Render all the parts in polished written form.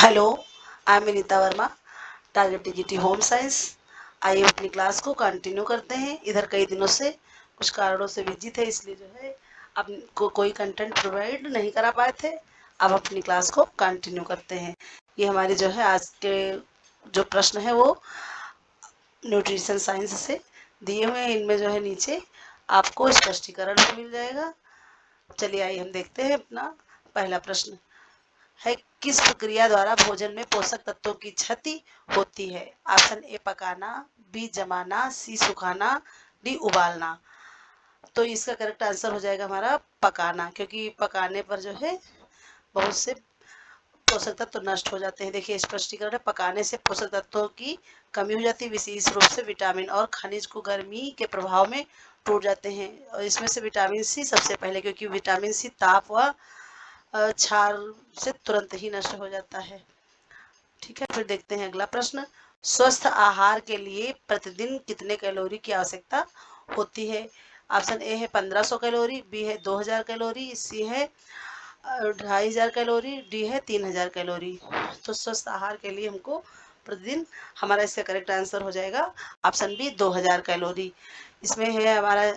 Hello, I am Vinita Verma, target TGT home science. आइए अपनी class को कंटिन्यू करते हैं। इधर कई दिनों से कुछ कारणों से बिजी थे, इसलिए जो है आपको कोई कंटेंट प्रोवाइड नहीं करा पाए थे। अब अपनी क्लास को कंटिन्यू करते हैं। ये हमारे जो है आज के जो प्रश्न है वो न्यूट्रिशन साइंस से दिए हुए हैं। इनमें जो है नीचे आपको स्पष्टीकरण भी मिल जाएगा। चलिए आइए हम देखते हैं अपना पहला प्रश्न है। किस प्रक्रिया द्वारा भोजन में पोषक तत्वों की क्षति होती है? ऑप्शन ए पकाना, बी जमाना, सी सुखाना, डी उबालना। तो इसका करेक्ट आंसर हो जाएगा हमारा पकाना, क्योंकि पकाने पर जो है बहुत से पोषक तत्व नष्ट हो जाते हैं। देखिए स्पष्टीकरण है, पकाने से पोषक तत्वों की कमी हो जाती है, विशेष रूप से विटामिन और खनिज को गर्मी के प्रभाव में टूट जाते हैं। और इसमें से विटामिन सी सबसे पहले, क्योंकि विटामिन सी ताप व क्षार से तुरंत ही नष्ट हो जाता है। ठीक है, फिर देखते हैं अगला प्रश्न। स्वस्थ आहार के लिए प्रतिदिन कितने कैलोरी की आवश्यकता होती है? ऑप्शन ए है 1500 कैलोरी, बी है 2000 कैलोरी, सी है 2500 कैलोरी, डी है 3000 कैलोरी। तो स्वस्थ आहार के लिए हमको प्रतिदिन, हमारा इसका करेक्ट आंसर हो जाएगा ऑप्शन बी 2000 कैलोरी। इसमें है हमारा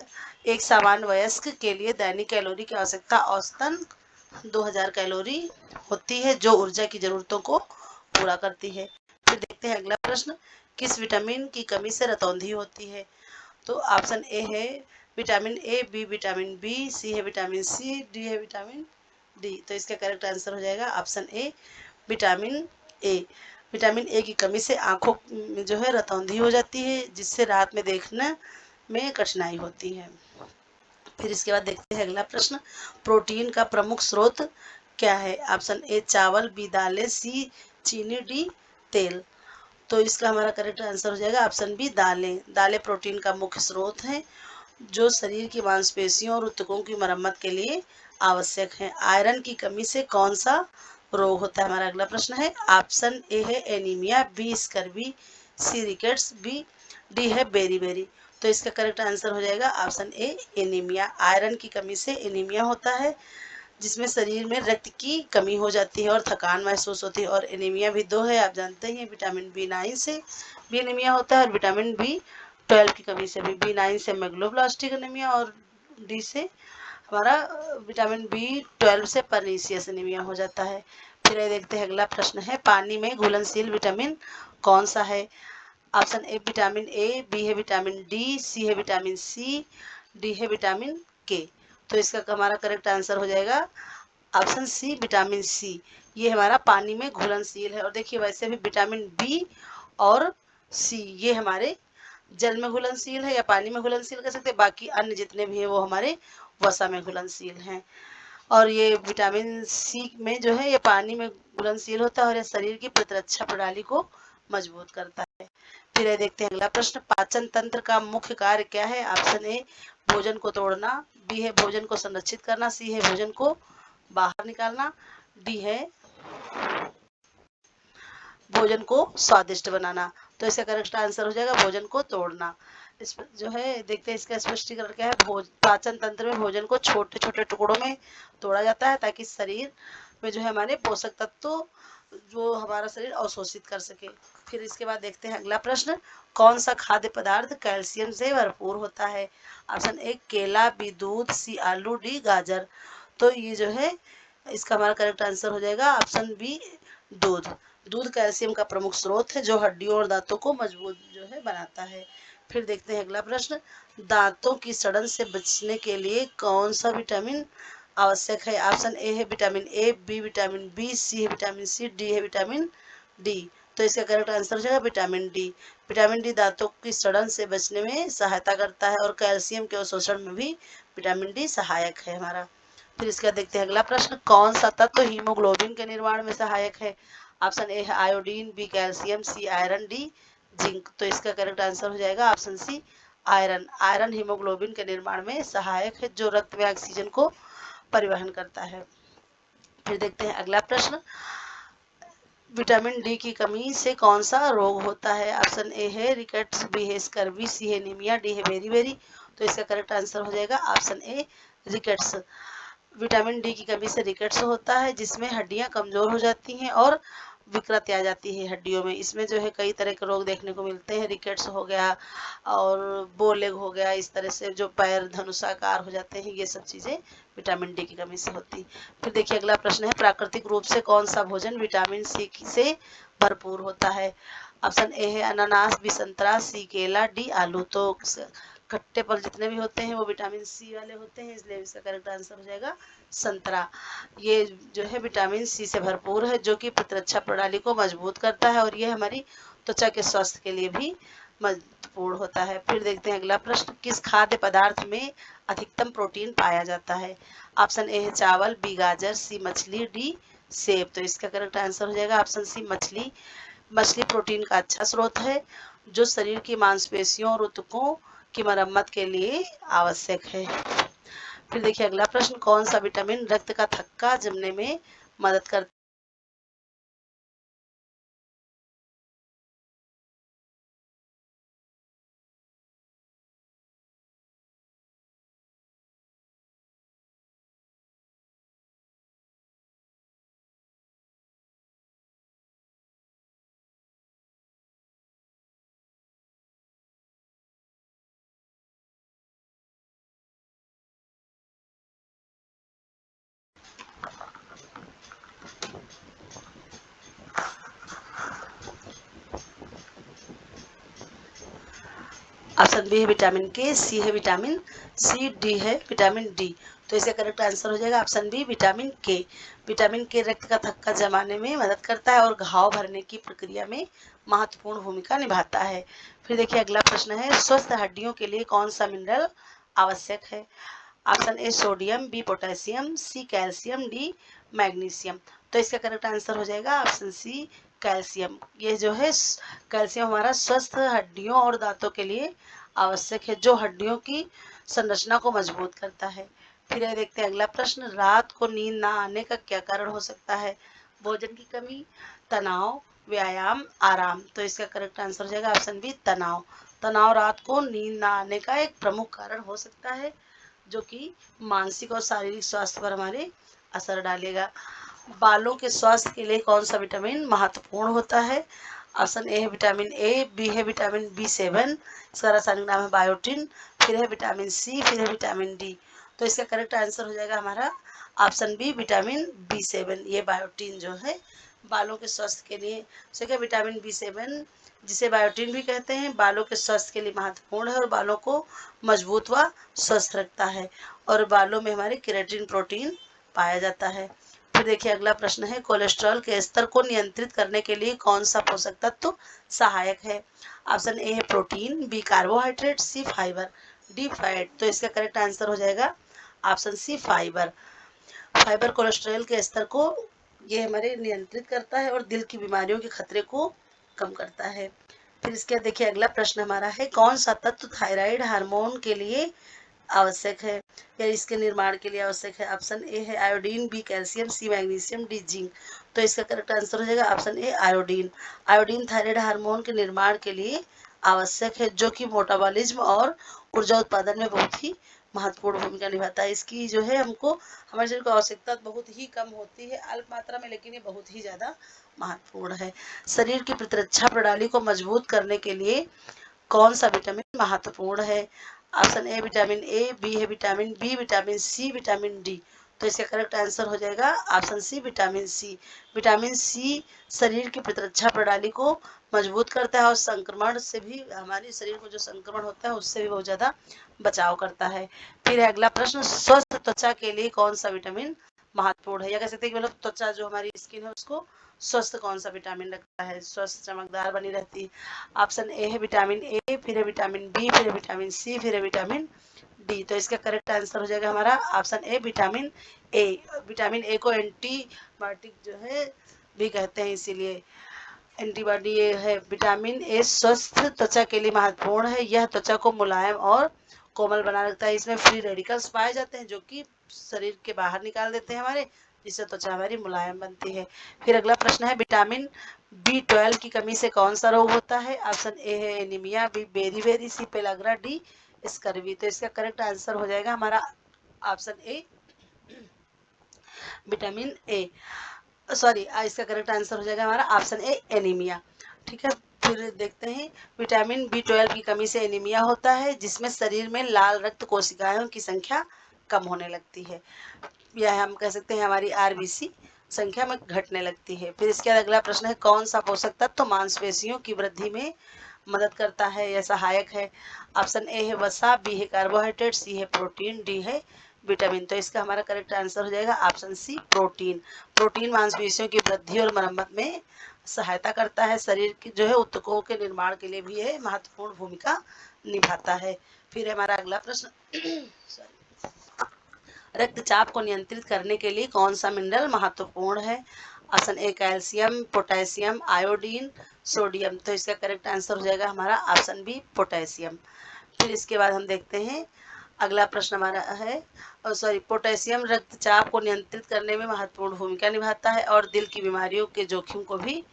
एक सामान्य वयस्क के लिए दैनिक कैलोरी की आवश्यकता औसतन 2000 कैलोरी होती है, जो ऊर्जा की जरूरतों को पूरा करती है। फिर देखते हैं अगला प्रश्न। किस विटामिन की कमी से रतौंधी होती है? तो ऑप्शन ए है vitamin A, B vitamin B, C है विटामिन सी, डी है विटामिन डी। तो इसका करेक्ट आंसर हो जाएगा option A vitamin A. Vitamin A की कमी से आंखों में जो है रतौंधी हो जाती है, जिससे रात में देखने में कठिनाई होती है। फिर इसके बाद देखते हैं अगला प्रश्न। प्रोटीन का प्रमुख स्रोत क्या है? ऑप्शन ए चावल, बी दालें, सी चीनी, डी तेल। तो इसका हमारा करेक्ट आंसर हो जाएगा ऑप्शन बी दालें। दालें प्रोटीन का मुख्य स्रोत है, जो शरीर की मांसपेशियों और ऊतकों की मरम्मत के लिए आवश्यक है। आयरन की कमी से कौन सा रोग होता है? हमारा अगला प्रश्न है। ऑप्शन ए है एनीमिया, बी स्कर्वी, सी रिकेट्स, बी डी है बेरी। तो इसका करेक्ट आंसर हो जाएगा ऑप्शन ए एनीमिया। आयरन की कमी से एनीमिया होता है, जिसमें शरीर में रक्त की कमी हो जाती है और थकान महसूस होती है। और एनीमिया भी दो है, आप जानते ही हैं, विटामिन बी9 से भी एनीमिया होता है और विटामिन बी12 की कमी से भी। बी9 से मेगलोब्लास्टिक एनीमिया और डी से हमारा विटामिन बी12 से परनीसियस एनीमिया हो जाता है। फिर ये देखते हैं अगला प्रश्न है। पानी में घुलनशील विटामिन कौन सा है? Option A vitamin A, B है विटामिन डी, सी है विटामिन सी, डी है विटामिन के। तो इसका हमारा करेक्ट आंसर हो जाएगा ऑप्शन सी विटामिन सी। ये हमारा पानी में घुलनशील है। और देखिए वैसे भी विटामिन बी और सी ये हमारे जल में घुलनशील है या पानी में घुलनशील कर सकते हैं, बाकी अन्य जितने भी हैं वो हमारे वसा में घुलनशील हैं। और ये विटामिन सी में जो है ये पानी में घुलनशील होता है और ये शरीर की प्रतिरक्षा प्रणाली को मजबूत करता है। फिर ये देखते हैं अगला प्रश्न। पाचन तंत्र का मुख्य कार्य क्या है? ऑप्शन ए भोजन को तोड़ना, बी है भोजन को संरक्षित करना, सी है भोजन को बाहर निकालना, डी है भोजन को स्वादिष्ट बनाना। तो इसका करेक्ट आंसर हो जाएगा भोजन को तोड़ना। इस जो है देखते हैं इसका स्पष्टीकरण क्या है। पाचन तंत्र में भोजन को छोटे छोटे टुकड़ों में तोड़ा जाता है, ताकि शरीर में जो है हमारे पोषक तत्व जो हमारा शरीर अवशोषित कर सके। फिर इसके बाद देखते हैं अगला प्रश्न। कौन सा खाद्य पदार्थ कैल्शियम से भरपूर होता है? ऑप्शन ए केला, बी दूध, सी आलू, डी गाजर। तो ये जो है इसका हमारा करेक्ट आंसर हो जाएगा ऑप्शन बी दूध। दूध कैल्शियम का प्रमुख स्रोत है, जो हड्डियों और दांतों को मजबूत जो है बनाता है। फिर देखते हैं अगला प्रश्न। दांतों की सड़न से बचने के लिए कौन सा विटामिन आवश्यक है? ऑप्शन ए है vitamin A, B vitamin B, C है विटामिन सी, डी है विटामिन डी। तो इसका करेक्ट आंसर हो जाएगा विटामिन डी। विटामिन डी दांतों की सड़न से बचने में सहायता करता है और कैल्शियम के अवशोषण में भी विटामिन डी सहायक है हमारा। फिर इसका देखते हैं अगला प्रश्न। कौन सा तत्व हीमोग्लोबिन के निर्माण में सहायक है? ऑप्शन ए है iodine, B calcium, C iron, D zinc. तो इसका करेक्ट आंसर हो जाएगा option C iron. Iron haemoglobin के निर्माण में सहायक है, जो रक्त में ऑक्सीजन को परिवहन करता है। फिर देखते हैं अगला प्रश्न। विटामिन डी की कमी से कौन सा रोग होता है? ऑप्शन ए है रिकेट्स, बी है स्कर्वी, सी है एनीमिया, डी है बेरी। तो इसका करेक्ट आंसर हो जाएगा ऑप्शन ए रिकेट्स। विटामिन डी की कमी से रिकेट्स होता है, जिसमें हड्डियां कमजोर हो जाती हैं और विकृति आ जाती है हड्डियों में। इसमें जो है कई तरह के रोग देखने को मिलते हैं, रिकेट्स हो गया और बोलेग हो गया, इस तरह से जो पैर धनुषाकार हो जाते हैं, ये सब चीज़ें विटामिन डी की कमी से होती। फिर देखिए अगला प्रश्न है, प्राकृतिक रूप से कौन सा भोजन विटामिन सी से भरपूर होता है? ऑप्शन ए है अनानास, बी संतरा, सी केला, डी आलू। तो खट्टे फल जितने भी होते हैं वो विटामिन सी वाले होते हैं, इसलिए इसका करेक्ट आंसर हो जाएगा संतरा। ये जो है विटामिन सी से भरपूर है, जो कि प्रतिरक्षा प्रणाली को मजबूत करता है और ये हमारी त्वचा के स्वास्थ्य के लिए भी महत्वपूर्ण होता है। फिर देखते हैं अगला प्रश्न, किस खाद्य पदार्थ में अधिकतम प्रोटीन पाया जाता है? ऑप्शन ए है चावल, बी गाजर, सी मछली, डी सेब। तो इसका करेक्ट आंसर हो जाएगा ऑप्शन सी मछली। मछली प्रोटीन का अच्छा स्रोत है, जो शरीर की मांसपेशियों और ऊतकों की मरम्मत के लिए आवश्यक है। फिर देखिए अगला प्रश्न, कौन सा विटामिन रक्त का थक्का जमने में मदद करता है? ऑप्शन बी है विटामिन के, सी है विटामिन सी, डी है विटामिन डी। तो इसका करेक्ट आंसर हो जाएगा ऑप्शन बी विटामिन के। विटामिन के रक्त का थक्का जमाने में मदद करता है और घाव भरने की प्रक्रिया में महत्वपूर्ण भूमिका निभाता है। फिर देखिए अगला प्रश्न है, स्वस्थ हड्डियों के लिए कौन सा मिनरल आवश्यक है? Option A sodium, B potassium, C calcium, D magnesium. तो इसका करेक्ट आंसर हो जाएगा ऑप्शन सी कैल्शियम। ये जो है कैल्शियम हमारा स्वस्थ हड्डियों और दांतों के लिए आवश्यक है, जो हड्डियों की संरचना को मजबूत करता है। फिर ये देखते हैं अगला प्रश्न, रात को नींद ना आने का क्या कारण हो सकता है? भोजन की कमी, तनाव, व्यायाम, आराम। तो इसका करेक्ट आंसर हो जाएगा ऑप्शन बी तनाव। तनाव रात को नींद ना आने का एक प्रमुख कारण हो सकता है, जो कि मानसिक और शारीरिक स्वास्थ्य पर हमारे असर डालेगा। बालों के स्वास्थ्य के लिए कौन सा विटामिन महत्वपूर्ण होता है? ऑप्शन ए है विटामिन ए, बी है विटामिन बी7, इसका रासायनिक नाम है बायोटिन, फिर है विटामिन सी, फिर है विटामिन डी। तो इसका करेक्ट आंसर हो जाएगा हमारा ऑप्शन बी विटामिन बी7। ये बायोटिन जो है बालों के स्वास्थ्य के लिए, ठीक है, विटामिन बी7 जिसे बायोटिन भी कहते हैं, बालों के स्वास्थ्य के लिए महत्वपूर्ण है और बालों को मजबूत व स्वस्थ रखता है, और बालों में हमारे केराटिन प्रोटीन पाया जाता है। फिर देखिए अगला प्रश्न है, कोलेस्ट्रॉल के स्तर को नियंत्रित करने के लिए कौन सा पोषक तत्व सहायक है? ऑप्शन ए है protein, B carbohydrate, C fibre, D fat. तो इसका करेक्ट आंसर हो जाएगा option C fibre. Fibre cholesterol के स्तर को ये हमारे नियंत्रित करता है और दिल की बीमारियों के खतरे को कम करता है। फिर इसके बाद देखिए अगला प्रश्न हमारा है, कौन सा तत्व थायराइड हार्मोन के लिए आवश्यक है या इसके निर्माण के लिए आवश्यक है? ऑप्शन ए है iodine, B calcium, C magnesium, D zinc. तो इसका करेक्ट आंसर हो जाएगा option A iodine. Iodine thyroid hormone के निर्माण के लिए आवश्यक है, जो कि मेटाबॉलिज्म और ऊर्जा उत्पादन में बहुत ही महत्वपूर्ण भूमिका निभाता है। इसकी जो है हमको हमारे शरीर को आवश्यकता बहुत ही कम होती है, अल्प मात्रा में, लेकिन ये बहुत ही ज़्यादा महत्वपूर्ण है। शरीर की प्रतिरक्षा प्रणाली को मजबूत करने के लिए कौन सा विटामिन महत्वपूर्ण है? Option A vitamin A, B है vitamin B, vitamin C, vitamin D. तो इसका करेक्ट आंसर हो जाएगा option C vitamin C. Vitamin C शरीर की प्रतिरक्षा प्रणाली को मजबूत करता है और संक्रमण से भी, हमारे शरीर को जो संक्रमण होता है उससे भी बहुत ज़्यादा बचाव करता है। फिर अगला प्रश्न, स्वस्थ त्वचा के लिए कौन सा विटामिन महत्वपूर्ण है, या कह सकते हैं कि मतलब त्वचा जो हमारी स्किन है उसको स्वस्थ कौन सा विटामिन रखता है, स्वस्थ चमकदार बनी रहती है? ऑप्शन ए है विटामिन ए, फिर है विटामिन बी, फिर है विटामिन सी, फिर है विटामिन डी। तो इसका करेक्ट आंसर हो जाएगा हमारा option A vitamin A. Vitamin ए को एंटीबायोटिक जो है भी कहते हैं, इसीलिए एंटीबॉडी ये है। विटामिन ए स्वस्थ त्वचा के लिए महत्वपूर्ण है, यह त्वचा को मुलायम और कोमल बना रखता है। इसमें फ्री रेडिकल्स पाए जाते हैं, जो कि शरीर के बाहर निकाल देते हैं हमारे, जिससे त्वचा हमारी मुलायम बनती है। फिर अगला प्रश्न है, विटामिन बी12 की कमी से कौन सा रोग होता है? ऑप्शन ए है एनीमिया, बी बेरी, सी पेलाग्रा, डी स्कर्वी। तो इसका करेक्ट आंसर हो जाएगा हमारा option A vitamin A. Sorry, इसका करेक्ट आंसर हो जाएगा हमारा ऑप्शन ए एनीमिया। ठीक है, फिर देखते हैं विटामिन B12 की कमी से एनीमिया होता है जिसमें शरीर में लाल रक्त कोशिकाओं की संख्या कम होने लगती है, या हम कह सकते हैं हमारी RBC संख्या में घटने लगती है। फिर इसके बाद अगला प्रश्न है कौन सा पोषक तत्व तो मांसपेशियों की वृद्धि में मदद करता है या सहायक है। ऑप्शन ए है वसा, बी है कार्बोहाइड्रेट, सी है प्रोटीन, डी है विटामिन। तो इसका हमारा करेक्ट आंसर हो जाएगा ऑप्शन सी प्रोटीन। प्रोटीन मांसपेशियों की वृद्धि और मरम्मत में सहायता करता है, शरीर की जो है ऊतकों के निर्माण के लिए भी यह महत्वपूर्ण भूमिका निभाता है। फिर हमारा अगला प्रश्न सॉरी, रक्तचाप को नियंत्रित करने के लिए कौन सा मिनरल महत्वपूर्ण है। ऑप्शन ए कैल्शियम, पोटेशियम, आयोडीन, सोडियम। तो इसका करेक्ट आंसर हो जाएगा हमारा ऑप्शन बी पोटेशियम। फिर इसके बाद हम देखते हैं अगला प्रश्न हमारा है सॉरी, पोटेशियम रक्तचाप को नियंत्रित करने में महत्वपूर्ण भूमिका निभाता है और दिल की बीमारियों के जोखिम को भी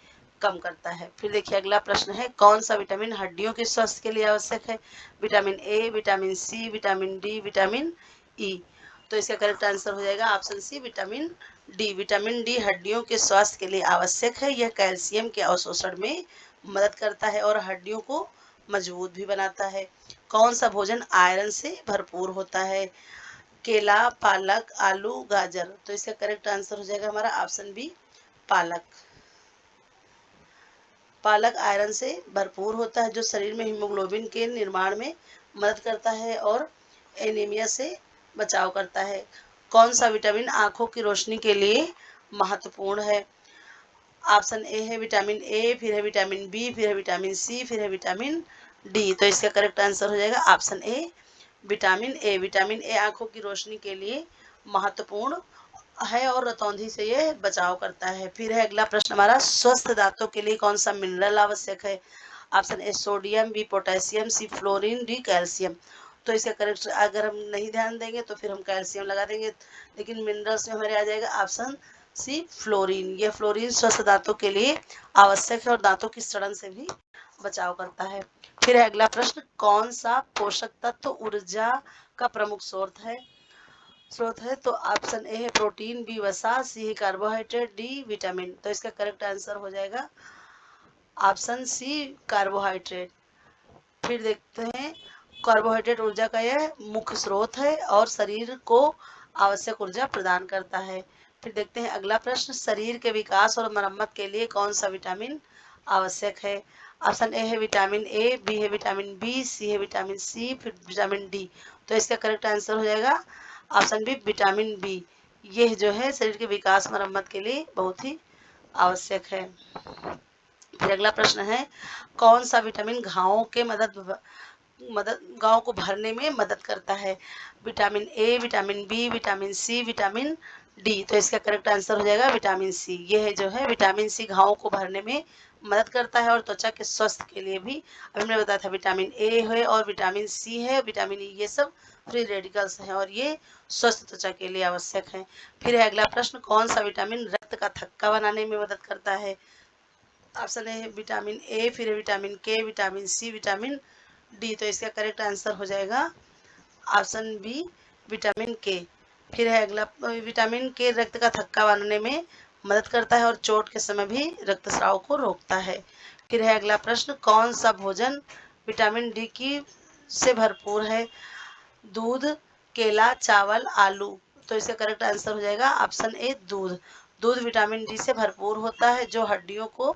कम करता है। फिर देखिए अगला प्रश्न है कौन सा विटामिन हड्डियों के स्वास्थ्य के लिए आवश्यक है। Vitamin A, vitamin C, vitamin D, vitamin E. तो इसका करेक्ट आंसर हो जाएगा option C vitamin D. Vitamin D हड्डियों के स्वास्थ्य के लिए आवश्यक है, यह कैल्शियम के अवशोषण में मदद करता है और हड्डियों को मजबूत भी बनाता है। कौन सा भोजन आयरन से भरपूर होता है। केला, पालक, आलू, गाजर। तो इसका करेक्ट आंसर हो जाएगा हमारा ऑप्शन बी पालक। पालक आयरन से भरपूर होता है जो शरीर में हीमोग्लोबिन के निर्माण में मदद करता है और एनीमिया से बचाव करता है। कौन सा विटामिन आंखों की रोशनी के लिए महत्वपूर्ण है। ऑप्शन ए है विटामिन ए, फिर है विटामिन बी, फिर है विटामिन सी, फिर है विटामिन डी। तो इसका करेक्ट आंसर हो जाएगा option A vitamin A. Vitamin ए आंखों की रोशनी के लिए महत्वपूर्ण है और रतौंधी से ये बचाव करता है। फिर है अगला प्रश्न हमारा स्वस्थ दांतों के लिए कौन सा मिनरल आवश्यक है। Option A sodium, B potassium, C fluorine, D calcium. तो इसका करेक्ट अगर हम नहीं ध्यान देंगे तो फिर हम कैल्शियम लगा देंगे, लेकिन मिनरल्स में हमारे आ जाएगा ऑप्शन सी फ्लोरीन। यह फ्लोरीन स्वस्थ दांतों के लिए आवश्यक है और दांतों की सड़न से भी बचाव करता है। फिर है अगला प्रश्न कौन सा पोषक तत्व ऊर्जा का प्रमुख स्रोत है। तो ऑप्शन ए है प्रोटीन, बी वसा, सी है कार्बोहाइड्रेट, डी विटामिन। तो इसका करेक्ट आंसर हो जाएगा ऑप्शन सी कार्बोहाइड्रेट। फिर देखते हैं कार्बोहाइड्रेट ऊर्जा का यह मुख्य स्रोत है और शरीर को आवश्यक ऊर्जा प्रदान करता है। फिर देखते हैं अगला प्रश्न शरीर के विकास और मरम्मत के लिए कौन सा विटामिन आवश्यक है। ऑप्शन ए है विटामिन ए, बी है विटामिन बी, सी है विटामिन सी, फिर विटामिन डी। तो इसका करेक्ट आंसर हो जाएगा ऑप्शन बी विटामिन बी। यह जो है शरीर के विकास मरम्मत के लिए बहुत ही आवश्यक है। फिर अगला प्रश्न है कौन सा विटामिन घावों के घाव को भरने में मदद करता है। Vitamin A, vitamin B, vitamin C, vitamin D. तो इसका करेक्ट आंसर हो जाएगा विटामिन सी। यह जो है विटामिन सी घावों को भरने में मदद करता है और त्वचा के स्वास्थ्य के लिए भी अभी हमने बताया था विटामिन ए है और विटामिन सी है, विटामिन ई, ये सब फ्री रेडिकल्स हैं और ये स्वस्थ त्वचा के लिए आवश्यक है। फिर है अगला प्रश्न कौन सा विटामिन रक्त का थक्का बनाने में मदद करता है। ऑप्शन ए है विटामिन ए, फिर है विटामिन के, विटामिन सी, विटामिन डी। तो इसका करेक्ट आंसर हो जाएगा ऑप्शन बी विटामिन के। फिर है अगला विटामिन के रक्त का थक्का बनाने में मदद करता है और चोट के समय भी रक्तस्राव को रोकता है। फिर है अगला प्रश्न कौन सा भोजन विटामिन डी की से भरपूर है। दूध, केला, चावल, आलू। तो इसका करेक्ट आंसर हो जाएगा ऑप्शन ए दूध। दूध विटामिन डी से भरपूर होता है जो हड्डियों को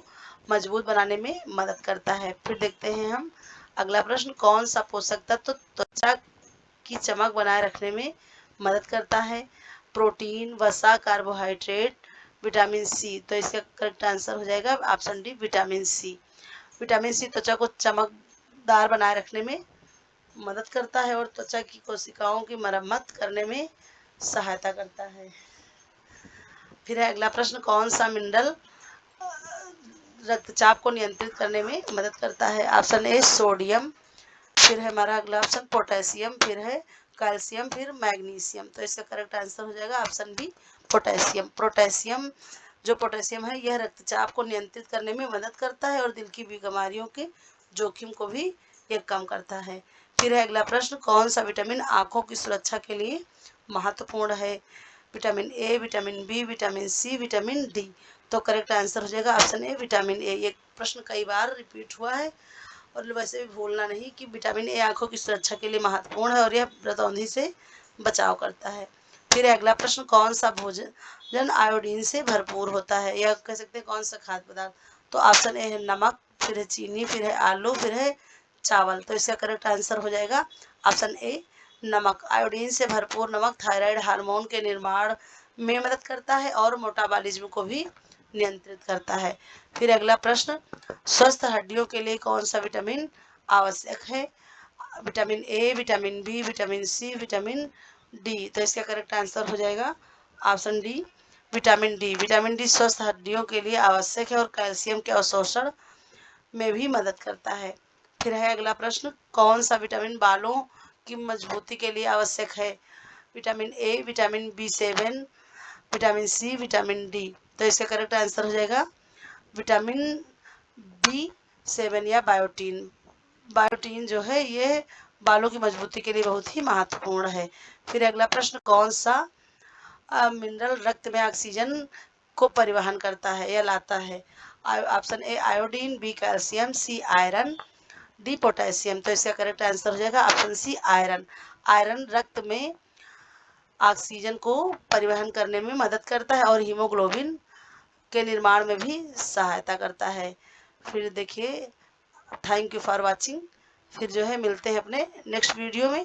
मजबूत बनाने में मदद करता है। फिर देखते हैं हम अगला प्रश्न कौन सा पोषक तत्व त्वचा की चमक बनाए रखने में मदद करता है। प्रोटीन, वसा, कार्बोहाइड्रेट, विटामिन सी। तो इसका करेक्ट आंसर हो जाएगा option D vitamin C. Vitamin C त्वचा को चमकदार बनाए रखने में मदद करता है और त्वचा की कोशिकाओं की मरम्मत करने में सहायता करता है। फिर है अगला प्रश्न कौन सा मिनरल रक्तचाप को नियंत्रित करने में मदद करता है। ऑप्शन ए सोडियम, फिर है हमारा अगला ऑप्शन पोटेशियम, फिर है कैल्शियम, फिर मैग्नीशियम। तो इसका करेक्ट आंसर हो जाएगा ऑप्शन बी पोटेशियम। पोटेशियम है यह रक्तचाप को नियंत्रित करने में मदद करता है और दिल की बीमारियों के जोखिम को भी यह कम करता है। फिर है अगला प्रश्न कौन सा विटामिन आंखों की सुरक्षा के लिए महत्वपूर्ण है। Vitamin A, vitamin B, vitamin C, vitamin D. तो करेक्ट आंसर हो जाएगा ऑप्शन ए विटामिन ए। ये प्रश्न कई बार रिपीट हुआ है और वैसे भी भूलना नहीं कि विटामिन ए आंखों की सुरक्षा के लिए महत्वपूर्ण है और यह रतौंधी से बचाव करता है। फिर अगला प्रश्न, कौन सा भोजन आयोडीन से भरपूर होता है, या कह सकते हैं कौन सा खाद्य पदार्थ। तो ऑप्शन ए है नमक, फिर है चीनी, फिर है आलू, फिर है चावल। तो इसका करेक्ट आंसर हो जाएगा ऑप्शन ए नमक। आयोडीन से भरपूर नमक थायराइड हार्मोन के निर्माण में मदद करता है और मेटाबॉलिज्म को भी नियंत्रित करता है। फिर अगला प्रश्न, स्वस्थ हड्डियों के लिए कौन सा विटामिन आवश्यक है। Vitamin A, vitamin B, vitamin C, vitamin D. तो इसका करेक्ट आंसर हो जाएगा option D vitamin D. Vitamin D स्वस्थ हड्डियों के लिए आवश्यक है और कैल्शियम के अवशोषण में भी मदद करता है। फिर है अगला प्रश्न, कौन सा विटामिन बालों की मजबूती के लिए आवश्यक है। विटामिन ए, विटामिन बी7, विटामिन सी, विटामिन डी। तो इसका करेक्ट आंसर हो जाएगा विटामिन बी7 या बायोटीन। बायोटीन जो है ये बालों की मजबूती के लिए बहुत ही महत्वपूर्ण है। फिर अगला प्रश्न, कौन सा मिनरल रक्त में ऑक्सीजन को परिवहन करता है या लाता है। Option A iodine, B calcium, C iron, D potassium. तो इसका करेक्ट आंसर हो जाएगा ऑप्शन सी आयरन। आयरन रक्त में ऑक्सीजन को परिवहन करने में मदद करता है और हीमोग्लोबिन के निर्माण में भी सहायता करता है। फिर देखिए, थैंक यू फॉर वाचिंग। फिर जो है मिलते हैं अपने नेक्स्ट वीडियो में।